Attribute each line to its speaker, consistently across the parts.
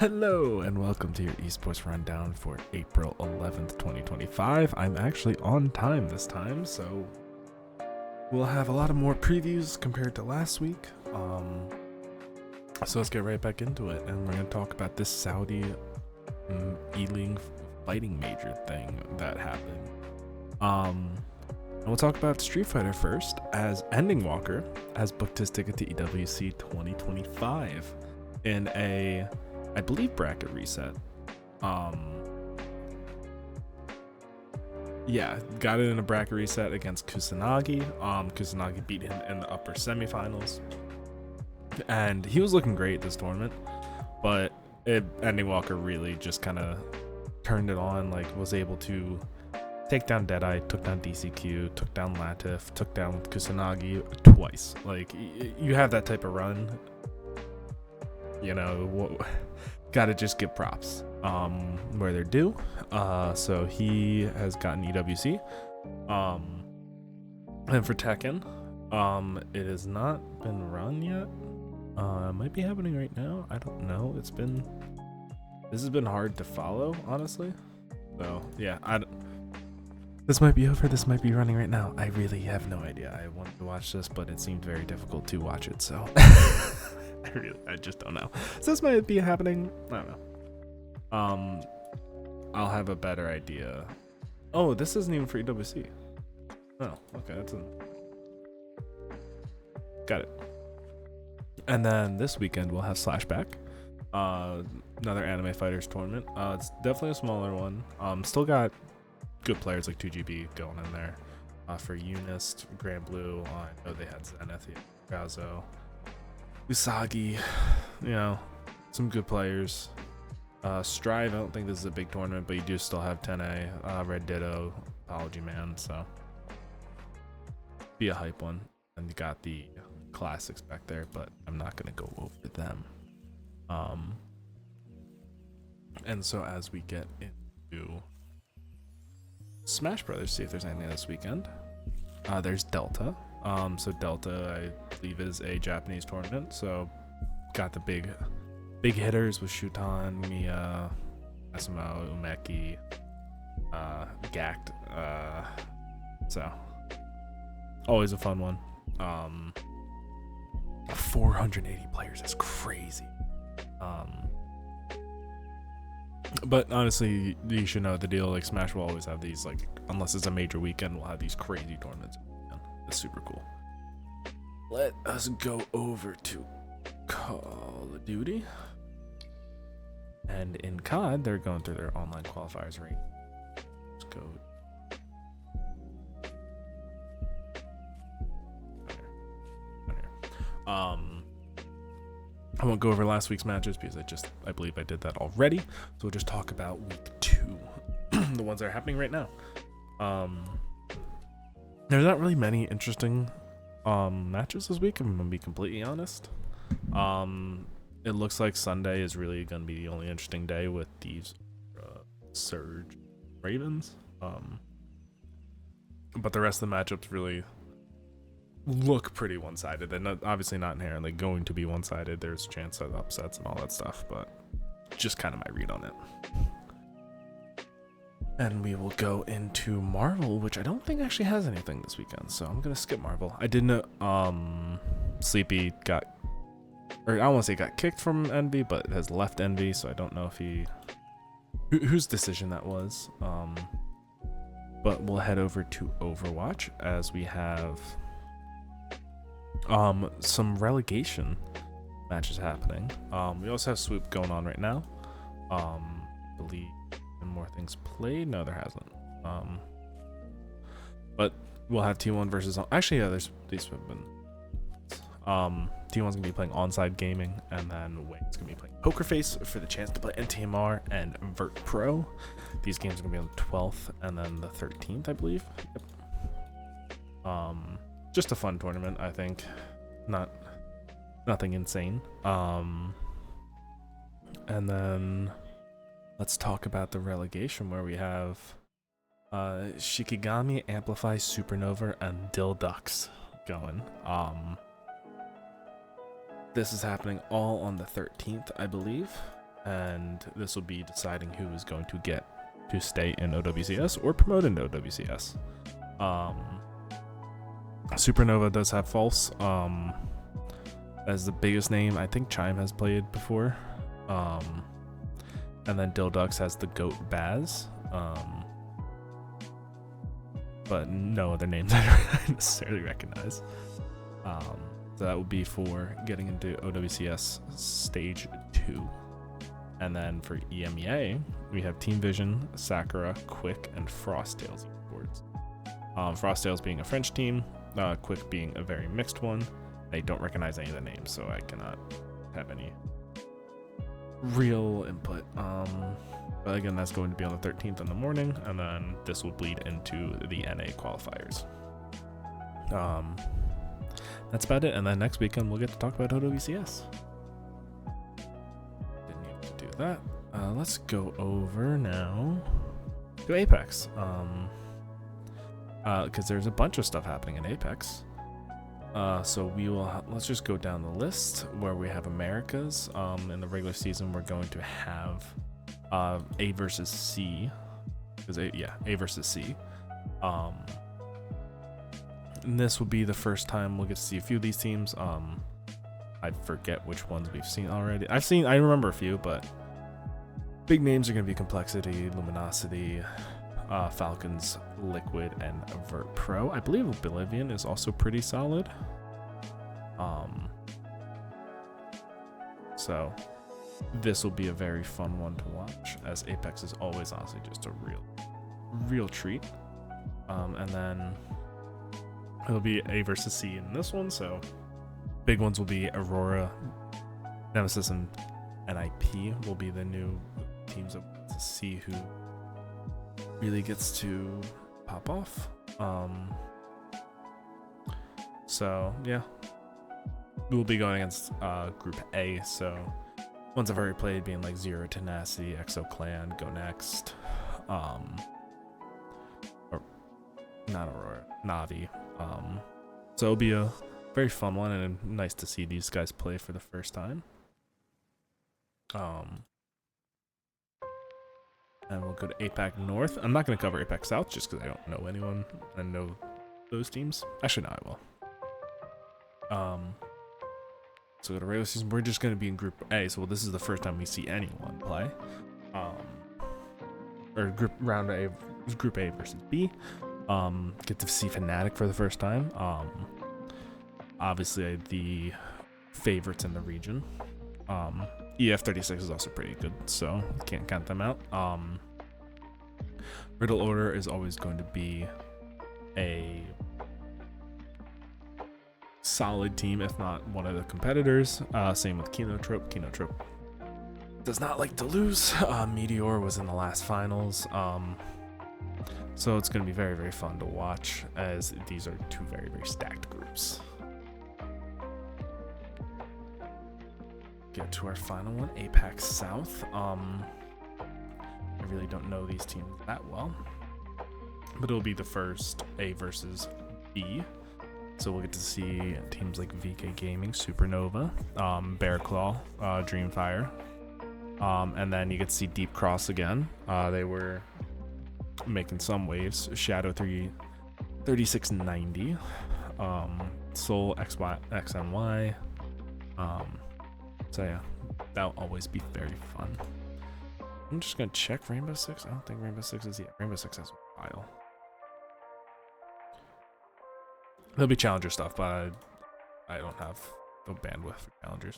Speaker 1: Hello and welcome to your Esports Rundown for April 11th, 2025. I'm actually on time this time, so we'll have a lot of more previews compared to last week. So let's get right back into it, and we're going to talk about this Saudi E-League fighting major thing that happened. And we'll talk about Street Fighter first, as Ending Walker has booked his ticket to EWC 2025 in a, I believe, bracket reset. Yeah, got it in a bracket reset against Kusanagi. Kusanagi beat him in the upper semifinals, and he was looking great this tournament, but Ending Walker really just kind of turned it on. Like, was able to take down Deadeye, took down DCQ, took down Latif, took down Kusanagi twice. Like, you have that type of run, you know, gotta just give props where they're due. So he has gotten EWC. And for Tekken, it has not been run yet. Might be happening right now. I don't know. This has been hard to follow, honestly. So yeah, this might be over. This might be running right now. I really have no idea. I wanted to watch this, but it seemed very difficult to watch it. So I just don't know. So this might be happening. I don't know. I'll have a better idea. Oh, this isn't even for EWC. Oh, okay. Got it. And then this weekend we'll have Slashback, another anime fighters tournament. It's definitely a smaller one. Still got good players like 2GB going in there. For Eunice, Grand Blue, I know they had Zenith, Gazo, Usagi, you know, some good players. Strive, I don't think this is a big tournament, but you do still have 10A, Red Ditto, Apology Man, so be a hype one. And you got the classics back there, but I'm not going to go over them. And so as we get into Smash Brothers, see if there's anything this weekend. There's Delta. So Delta, I believe, is a Japanese tournament. So got the big hitters with Shuton, Mia, Asimo, Umeki, Gact. So always a fun one. 480 players is crazy. But honestly, you should know the deal. Like, Smash will always have these, like, unless it's a major weekend, we'll have these crazy tournaments. It's super cool. Let us go over to Call of Duty. And in COD, they're going through their online qualifiers right. Let's go. I won't go over last week's matches because I believe I did that already. So we'll just talk about week 2, the ones that are happening right now. There's not really many interesting matches this week, I'm gonna be completely honest. It looks like Sunday is really gonna be the only interesting day with these Surge Ravens. But the rest of the matchups really look pretty one-sided, and obviously not inherently going to be one-sided. There's a chance of upsets and all that stuff, but just kind of my read on it. And we will go into Marvel, which I don't think actually has anything this weekend, so I'm gonna skip Marvel. I did know Sleepy got, or I don't want to say got kicked from Envy, but has left Envy, so I don't know if whose decision that was. But we'll head over to Overwatch as we have some relegation matches happening. We also have Swoop going on right now. Believe more things played. No, there hasn't. But we'll have T1 versus actually, yeah, these have been. T1's gonna be playing Onside Gaming, and then Wayne's gonna be playing Poker Face for the chance to play NTMR and Vert Pro. These games are gonna be on the 12th and then the 13th, I believe. Yep. Just a fun tournament, I think. Nothing insane. And then let's talk about the relegation, where we have Shikigami, Amplify, Supernova, and Dildux going. This is happening all on the 13th, I believe. and this will be deciding who is going to get to stay in OWCS or promote into OWCS. Supernova does have False as the biggest name. I think Chime has played before. And then Dildux has the GOAT Baz. But no other names I don't necessarily recognize. So that would be for getting into OWCS Stage 2. And then for EMEA, we have Team Vision, Sakura, Quick, and Frosttails Esports. Frosttails being a French team, Quick being a very mixed one. I don't recognize any of the names, so I cannot have any real input. But again, that's going to be on the 13th in the morning, and then this will bleed into the NA qualifiers. That's about it, and then next weekend we'll get to talk about OWCS. Didn't need to do that. Let's go over now to Apex. Because there's a bunch of stuff happening in Apex. So we will let's just go down the list where we have Americas. In the regular season, we're going to have A versus C. A versus C. And this will be the first time we'll get to see a few of these teams. I forget which ones we've seen already. I remember a few, but big names are going to be Complexity, Luminosity, Falcons, Liquid, and Vert Pro. I believe Oblivion is also pretty solid. So this will be a very fun one to watch, as Apex is always honestly just a real treat. And then it'll be A versus C in this one, so big ones will be Aurora, Nemesis, and NIP will be the new teams to see who really gets to pop off. So yeah, we'll be going against Group A, so ones I've already played being like Zero, Tenacity, Exo Clan, Go Next, or not Aurora, Navi. So it'll be a very fun one, and nice to see these guys play for the first time. And we'll go to APAC North. I'm not going to cover APAC South just because I don't know anyone and know those teams. Actually, no, I will. So the regular season, we're just going to be in Group A. So this is the first time we see anyone play. Or round A, Group A versus B. Get to see Fnatic for the first time. Obviously, the favorites in the region. EF36 is also pretty good, so can't count them out. Riddle Order is always going to be a solid team, if not one of the competitors. Same with Kinotrope. Kinotrope does not like to lose. Meteor was in the last finals. So it's going to be very, very fun to watch, as these are two very, very stacked groups. Get to our final one, APAC South. I really don't know these teams that well, but it'll be the first A versus B. So we'll get to see teams like VK Gaming, Supernova, Bear Claw, Dreamfire, and then you get to see Deep Cross again. They were making some waves. Shadow 3690, Soul XNY. So yeah, that'll always be very fun. I'm just gonna check Rainbow Six. I don't think Rainbow Six is yet. Rainbow Six has a file. There'll be challenger stuff, but I don't have the bandwidth for challengers.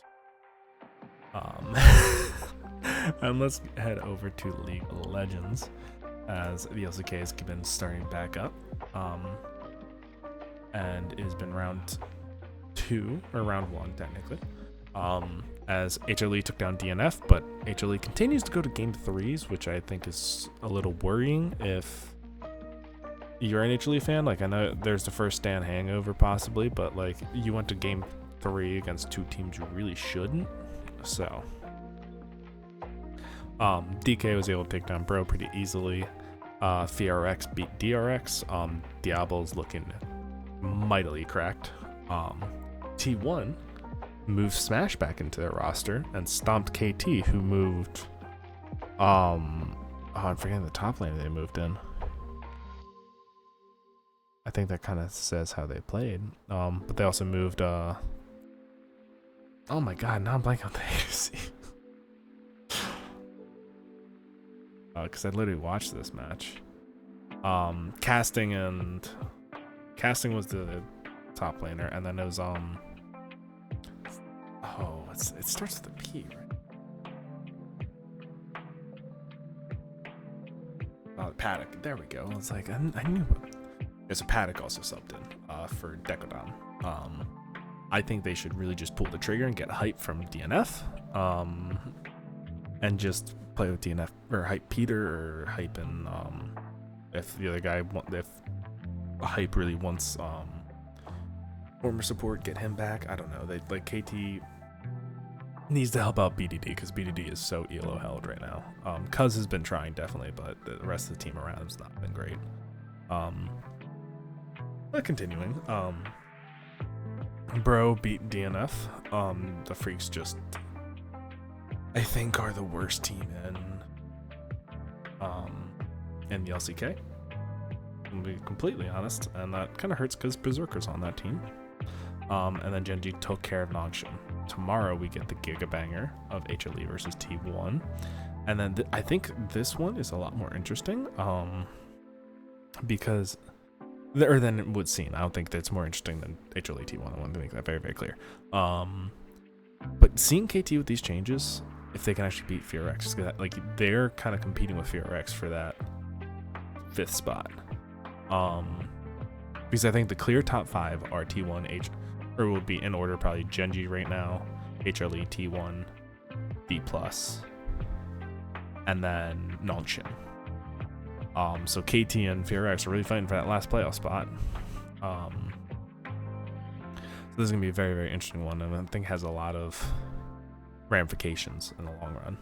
Speaker 1: And let's head over to League of Legends, as the LCK has been starting back up. And it has been round 2, or round 1 technically. As HLE took down DNF, but HLE continues to go to game 3s, which I think is a little worrying if you're an HLE fan. Like, I know there's the first stand hangover possibly, but like, you went to game 3 against 2 teams you really shouldn't. So DK was able to take down Bro pretty easily. FRX beat DRX. Diablo's looking mightily cracked. T1 moved Smash back into their roster and stomped KT, who moved. I'm forgetting the top lane they moved in. I think that kind of says how they played. But they also moved. Oh my god, now I'm blanking on the AFC. Because I literally watched this match. Casting was the top laner, and then it was it starts with a P, right? Paddock. There we go. It's like I knew. There's a Paddock also subbed in for Decodon. I think they should really just pull the trigger and get hype from DNF, and just play with DNF or hype Peter or hype in if the other guy if hype really wants former support, get him back. I don't know. They like KT needs to help out BDD because BDD is so ELO held right now. Cuz has been trying definitely, but the rest of the team around him's not been great. But continuing, Bro beat DNF. The Freaks just, I think, are the worst team in the LCK. To be completely honest, and that kind of hurts because Berserker's on that team. And then Genji took care of Nongshim. Tomorrow we get the Giga Banger of HLE versus T1, and then I think this one is a lot more interesting. Because than it would seem. I don't think that's more interesting than HLE T1. I want to make that very, very clear. But seeing KT with these changes, if they can actually beat FearX, like they're kind of competing with FearX for that 5th spot. Because I think the clear top 5 are T1, or will be in order probably Genji right now, HLE, T1, D+, and then Nongshim. So KT and FearX are really fighting for that last playoff spot. So this is gonna be a very, very interesting one, and I think has a lot of ramifications in the long run.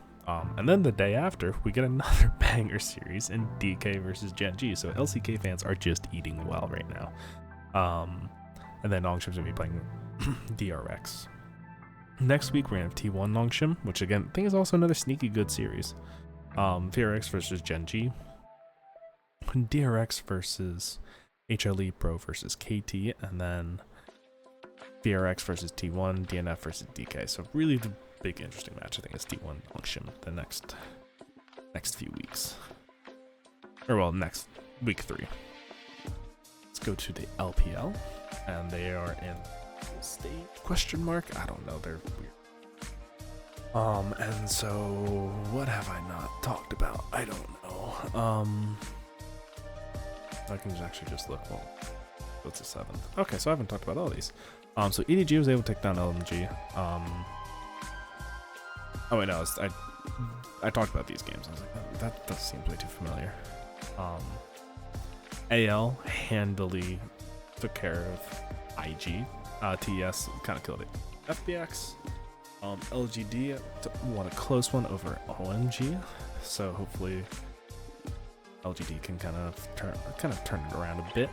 Speaker 1: And then the day after, we get another banger series in DK versus Genji. So LCK fans are just eating well right now. And then Nongshim's gonna be playing DRX. Next week we're gonna have T1 Nongshim, which again I think is also another sneaky good series. FearX versus Genji. DRX versus HLE Pro versus KT, and then FearX versus T1, DNF versus DK. So really the big interesting match I think is T1 Nongshim the next few weeks. Or well, next week 3. Let's go to the LPL, and they are in state ? I don't know, they're weird. And so what have I not talked about? I don't know. I can actually just look. Well, what's the 7th? Okay, so I haven't talked about all these. So EDG was able to take down LMG. Oh wait, no, I talked about these games. I was like, that seems way too familiar. AL handily took care of IG. TES kind of killed it. FBX. LGD won a close one over OMG. So hopefully LGD can kind of turn it around a bit.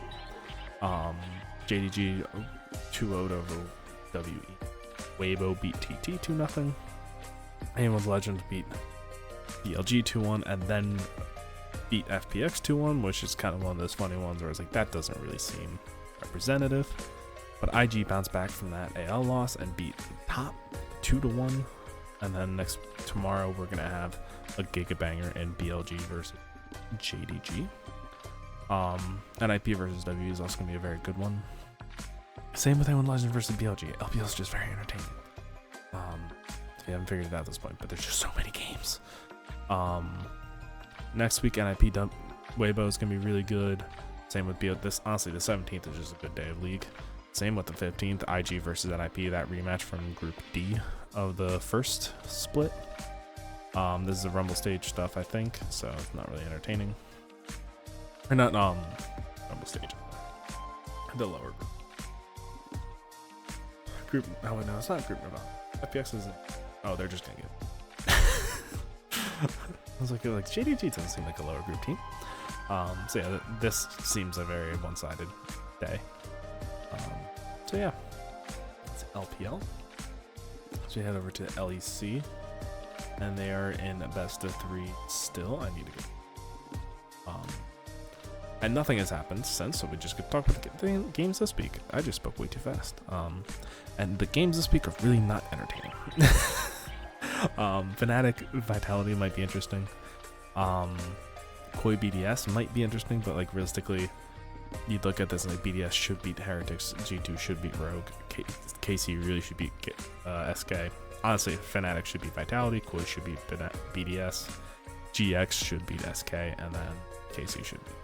Speaker 1: JDG 2-0'd over WE. Weibo beat TT 2-0. Anyone's Legend beat BLG 2-1, and then beat FPX 2-1, which is kind of one of those funny ones where it's like that doesn't really seem representative. But IG bounced back from that AL loss and beat the top 2-1. And then tomorrow we're gonna have a Giga Banger in BLG versus JDG. NIP versus W is also gonna be a very good one. Same with A1 Legend versus BLG. LPL is just very entertaining. We haven't figured it out at this point, but there's just so many games. Next week NIP Weibo is gonna be really good. Same with BL. Honestly, the 17th is just a good day of League. Same with the 15th, IG versus NIP, that rematch from Group D of the first split. This is a Rumble stage stuff, I think, so it's not really entertaining. Or not Rumble stage. The lower group. Oh no, it's not group Nirvana. FPX isn't. Oh, they're just gonna get. I was like JDG doesn't seem like a lower group team. So yeah, this seems a very one-sided day. So yeah, it's LPL. So we head over to LEC, and they are in best of 3 still. I need to go. And nothing has happened since, so we just could talk about the games this week. I just spoke way too fast. And the games this week are really not entertaining. Fnatic Vitality might be interesting. Koi BDS might be interesting, but like realistically, you'd look at this and like BDS should beat Heretics, G2 should beat Rogue, KC really should beat SK. Honestly, Fnatic should beat Vitality, Koi should beat BDS, GX should beat SK, and then KC should beat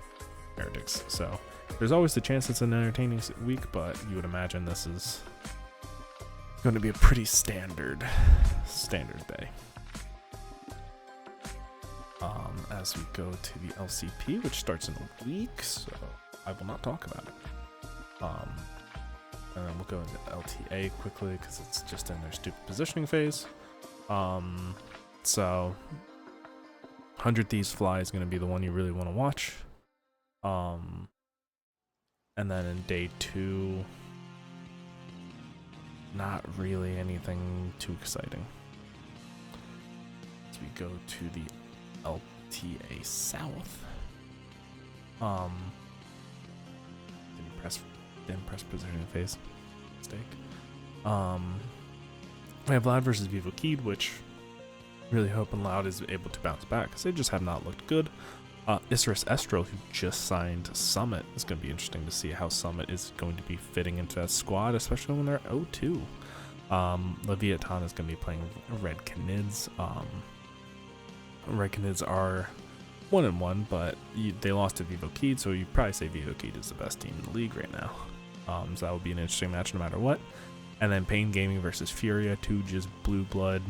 Speaker 1: Heretics. So there's always the chance it's an entertaining week, but you would imagine this is going to be a pretty standard day. As we go to the LCP, which starts in a week, so I will not talk about it. And then we'll go into LTA quickly because it's just in their stupid positioning phase. So 100 Thieves Fly is going to be the one you really want to watch. And then in day 2, not really anything too exciting. As we go to the LTA South. Didn't press positioning phase. Mistake. We have Loud versus Vivo Keyed, which really hoping Loud is able to bounce back because they just have not looked good. Isurus Estral, who just signed Summit, is going to be interesting to see how Summit is going to be fitting into that squad, especially when they're 0-2. Leviathan is going to be playing Red Canids. Red Canids are 1-1, but they lost to Vivo Keyed, so you'd probably say Vivo Keyed is the best team in the league right now. So that would be an interesting match no matter what. And then Pain Gaming versus Furia, 2 just blue blood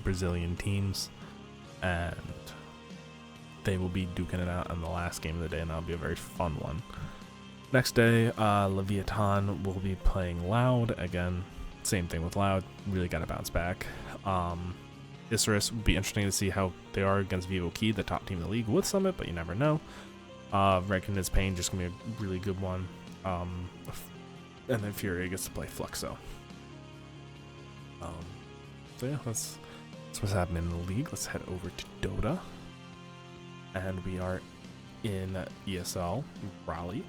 Speaker 1: Brazilian teams, and they will be duking it out on the last game of the day, and that'll be a very fun one. Next day, Leviathan will be playing Loud. Again, same thing with Loud. Really got to bounce back. Isurus will be interesting to see how they are against Vivo Key, the top team in the league with Summit, but you never know. Reckon is Pain, just going to be a really good one. And then Furia gets to play Fluxo. So yeah, that's what's happening in the league. Let's head over to Dota. And we are in ESL Raleigh.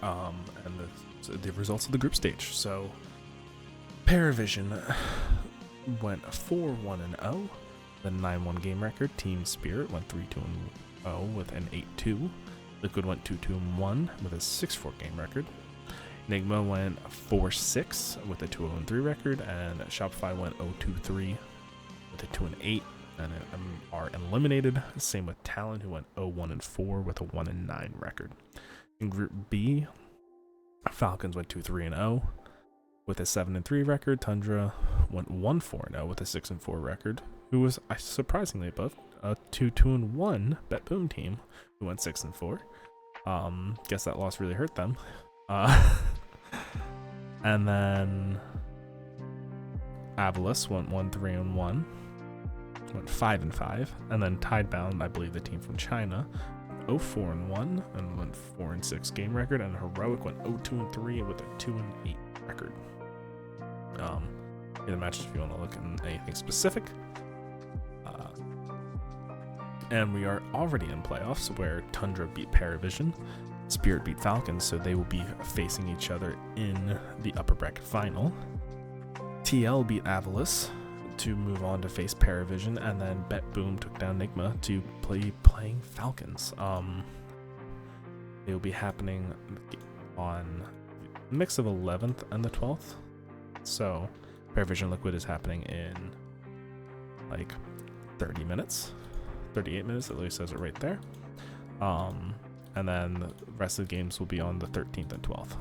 Speaker 1: And the results of the group stage. So Paravision went 4-1-0, the 9-1 game record. Team Spirit went 3-2-0 with an 8-2. Liquid went 2-2-1 with a 6-4 game record. Enigma went 4-6 with a 2-0-3 record, and Shopify went 0-2-3 with a 2-8 and are eliminated. Same with Talon, who went 0-1-4 with a 1-9 record. In Group B, Falcons went 2-3-0 with a 7-3 record. Tundra went 1-4-0 with a 6-4 record, who was surprisingly above a 2-2-1 Bet Boom team, who went 6-4. Guess that loss really hurt them. And then Avalis went 1-3-1, went 5-5, and then Tidebound, I believe the team from China, 0-4-1 and went 4-6 game record, and Heroic went 0-2-3 with a 2-8 record. In the matches if you want to look at anything specific. And we are already in playoffs where Tundra beat Paravision, Spirit beat Falcons, so they will be facing each other in the upper bracket final. TL beat Avalis to move on to face Paravision, and then Bet Boom took down Nigma to playing Falcons. They will be happening on a mix of 11th and the 12th. So Paravision Liquid is happening in like 30 minutes. 38 minutes, at least says it right there. And then the rest of the games will be on the 13th and 12th.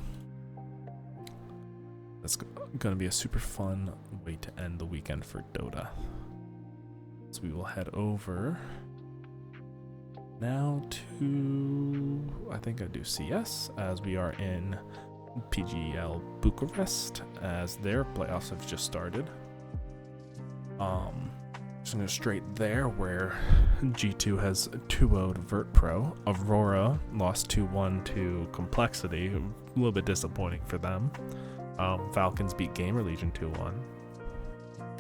Speaker 1: That's going to be a super fun way to end the weekend for Dota. So we will head over now to, I think I do CS, as we are in PGL Bucharest, as their playoffs have just started. Just going to go straight there, where G2 has 2-0'd Vert Pro. Aurora lost 2-1 to Complexity. A little bit disappointing for them. Falcons beat Gamer Legion 2-1.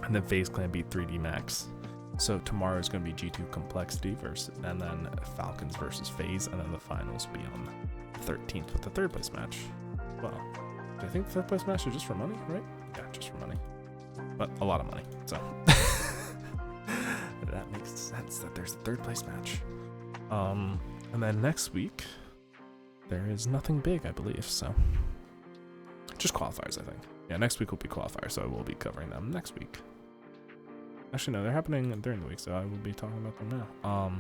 Speaker 1: And then FaZe Clan beat 3D Max. So tomorrow is going to be G2 Complexity and then Falcons versus FaZe, and then the finals will be on the 13th with the third place match. Well, I think the third place match is just for money, right? Yeah, just for money. But a lot of money, so that makes sense that there's a third place match. And then next week there is nothing big, I believe, so just qualifiers, I think. Yeah, next week will be qualifiers, so I will be covering them next week. Actually, no, they're happening during the week, so I will be talking about them now.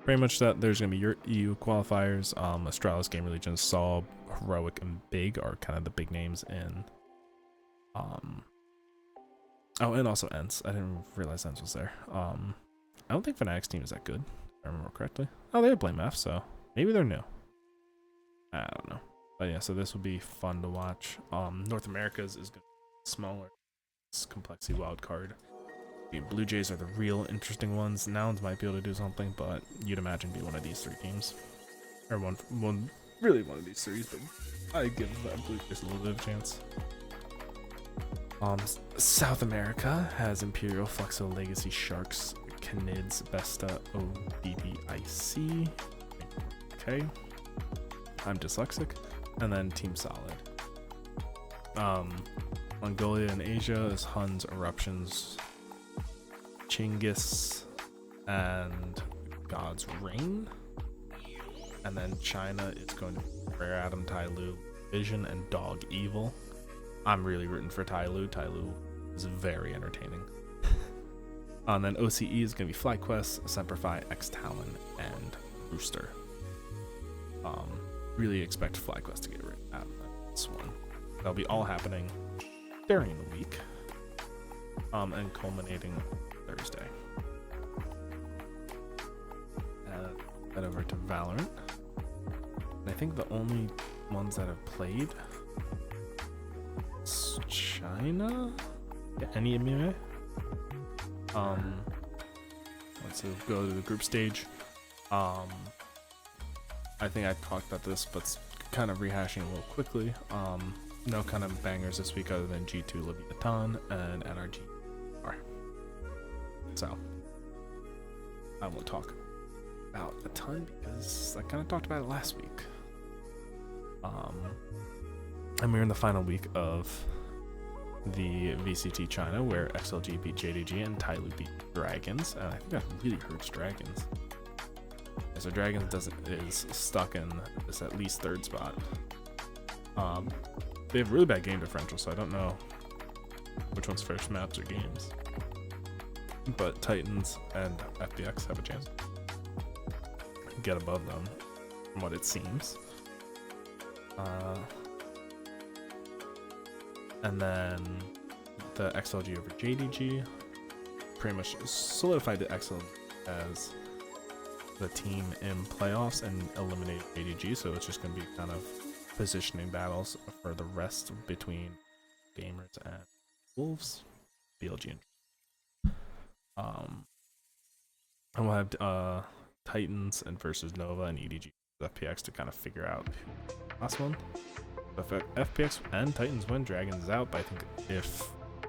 Speaker 1: Pretty much that there's going to be your EU qualifiers. Astralis, Gamer Legion, Saw, Heroic, and Big are kind of the big names in. Oh, and also ENCE. I didn't realize ENCE was there. I don't think Fnatic's team is that good, if I remember correctly. Oh, they have Blame F, so maybe they're new. I don't know. But yeah, so this will be fun to watch. North America's is going to be smaller. It's complexity wildcard. The Blue Jays are the real interesting ones. Nouns might be able to do something, but you'd imagine be one of these three teams. Or really one of these three, but I give Blue Jays a little bit of a chance. South America has Imperial, Fluxo, Legacy, Sharks, Canids, Besta, OBBIC. Okay. I'm dyslexic. And then Team Solid. Mongolia and Asia is Huns, Eruptions, Chinggis, and God's Reign. And then China is going to be Rare Adam, Tai Lu, Vision, and Dog Evil. I'm really rooting for Tai Lu. Tai Lu is very entertaining. And then OCE is going to be FlyQuest, Semperfi, X-Talon, and Rooster. Really expect FlyQuest to get rid out of this one. That'll be all happening during the week, and culminating Thursday. Head over to Valorant. And I think the only ones that have played is China? Yeah, any MUA? Let's go to the group stage. I think I talked about this, but kind of rehashing a little quickly. No kind of bangers this week other than G2 Leviathan and NRG. So I won't talk about a ton because I kind of talked about it last week. And we're in the final week of the VCT China, where XLG beat JDG and Tai Lu beat Dragons, and I think that really hurts Dragons. So Dragons is stuck in this at least third spot. They have really bad game differential, so I don't know which one's first, maps or games. But Titans and FBX have a chance to get above them, from what it seems. And then the XLG over JDG pretty much solidified the XLG as the team in playoffs and eliminate JDG, so it's just going to be kind of positioning battles for the rest between Gamers and Wolves, BLG and we'll have Titans and versus Nova and EDG FPX to kind of figure out last one. If FPX and Titans win, Dragons is out, but I think if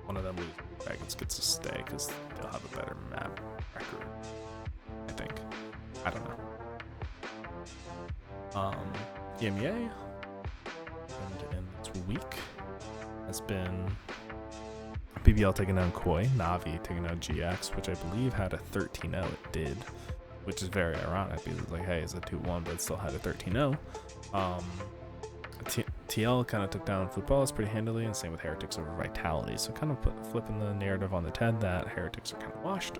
Speaker 1: one of them loses, Dragons gets to stay because they'll have a better map record, I think. I don't know. EMEA and in this week has been BBL taking down Koi, Navi taking down GX, which I believe had a 13-0. It did, which is very ironic because it's like, hey, it's a 2-1, but it still had a 13-0. TL kind of took down Footballs pretty handily, and same with Heretics over Vitality. So kind of flipping the narrative on the head that Heretics are kind of washed.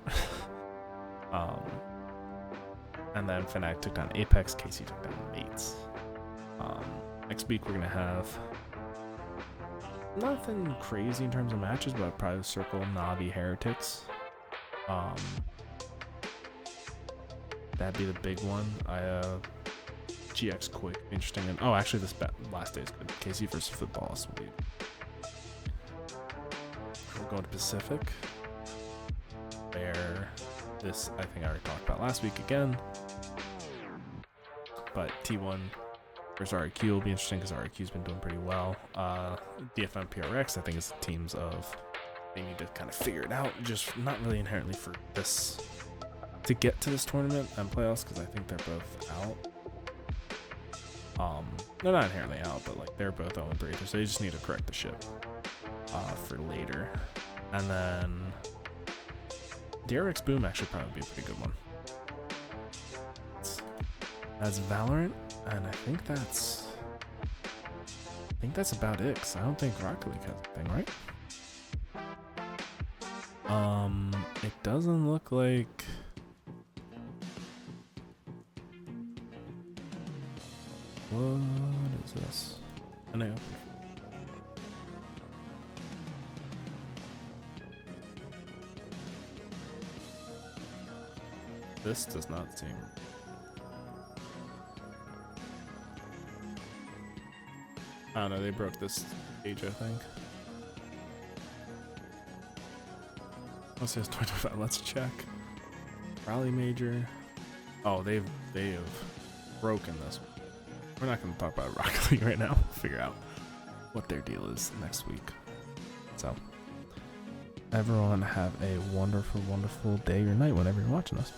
Speaker 1: And then Fnatic took down Apex, KC took down Mates. Next week we're gonna have nothing crazy in terms of matches, but probably Circle, Navi, Heretics. That'd be the big one. GX quick, interesting. And oh, actually, this last day is good. KC versus Football is sweet. We're going to Pacific, where this I think I already talked about last week again. But T1 Versus RIQ will be interesting because RIQ's been doing pretty well. DFM PRX, I think, is teams of they need to kind of figure it out. Just not really inherently for this to get to this tournament and playoffs because I think they're both out. They're not inherently out, but like they're both 0-3, so they just need to correct the ship for later. And then DRX Boom actually probably be a pretty good one. That's Valorant, and I think that's about it. 'Cause I don't think Rocket League has a thing, right? It doesn't look like. What is this? I know. This does not seem. I don't know, they broke this page, I think. Let's see, it's 25. Let's check. Raleigh Major. Oh, they have broken this one. We're not going to talk about Rocket League right now. We'll figure out what their deal is next week. So, everyone have a wonderful, wonderful day or night whenever you're watching us.